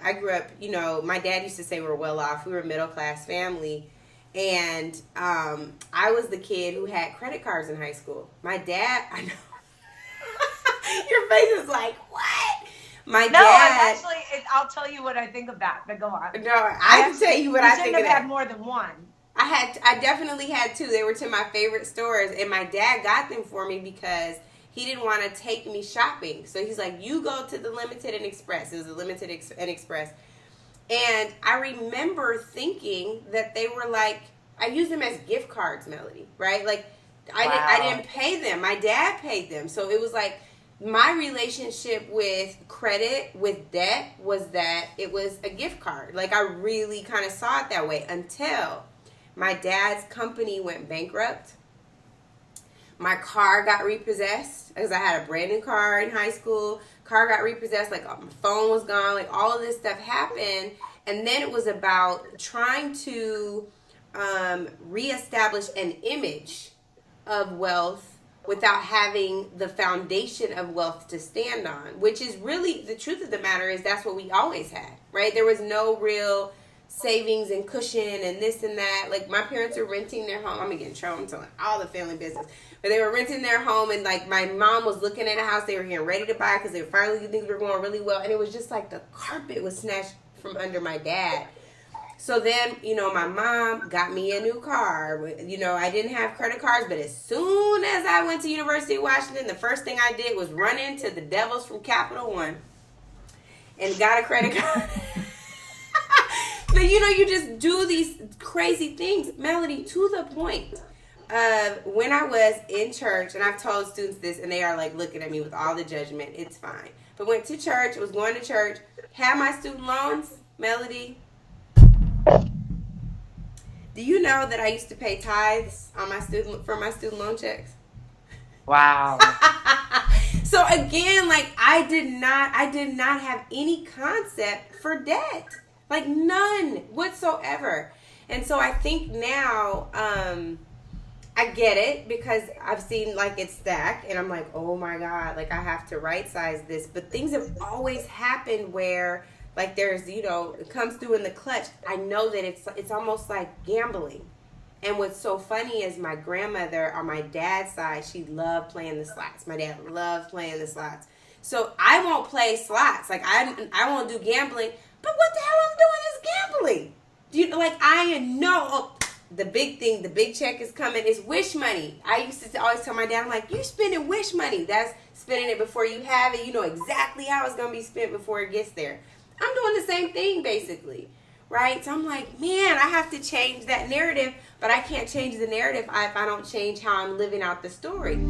I grew up, you know, my dad used to say we're well off. We were a middle class family. And I was the kid who had credit cards in high school. My dad, I know. Your face is like, what? My dad. I'll tell you what I think of that, but go on. No, I can tell you what I think of that. You shouldn't have had more than one. I definitely had two. They were to my favorite stores, and my dad got them for me because he didn't want to take me shopping. So he's like, you go to the Limited and Express. It was a Limited and Express. And I remember thinking that they were like, I used them as gift cards, Mellody, right? Like, I didn't pay them. My dad paid them. So it was like, my relationship with credit, with debt, was that it was a gift card. Like, I really kind of saw it that way until my dad's company went bankrupt. My car got repossessed because I had a brand new car in high school. Car got repossessed. Like, my phone was gone. Like, all of this stuff happened. And then it was about trying to reestablish an image of wealth without having the foundation of wealth to stand on, which is really, the truth of the matter is that's what we always had, right? There was no real savings and cushion and this and that. Like, my parents are renting their home. I'm going to get in trouble. I'm telling all the family business. But they were renting their home, and like, my mom was looking at a house they were getting ready to buy because they finally things were going really well. And it was just like the carpet was snatched from under my dad. So then, you know, my mom got me a new car. You know, I didn't have credit cards, but as soon as I went to University of Washington, the first thing I did was run into the devils from Capital One and got a credit card. But, you know, you just do these crazy things, Mellody, to the point of when I was in church, and I've told students this, and they are like looking at me with all the judgment. It's fine. But went to church, was going to church, had my student loans, Mellody. Do you know that I used to pay tithes on my student loan checks? Wow. So again, like, I did not have any concept for debt. Like, none whatsoever. And so I think now I get it because I've seen, like, it stack, and I'm like, oh my God, like, I have to right size this. But things have always happened where, like, there's, you know, it comes through in the clutch. I know that it's almost like gambling. And what's so funny is my grandmother on my dad's side, she loved playing the slots. My dad loved playing the slots. So I won't play slots. Like, I won't do gambling. But what the hell I'm doing is gambling. Do you know, like, I know the big thing, the big check is coming, is wish money. I used to always tell my dad, I'm like, you're spending wish money. That's spending it before you have it. You know exactly how it's going to be spent before it gets there. I'm doing the same thing, basically, right? So I'm like, man, I have to change that narrative, but I can't change the narrative if I don't change how I'm living out the story.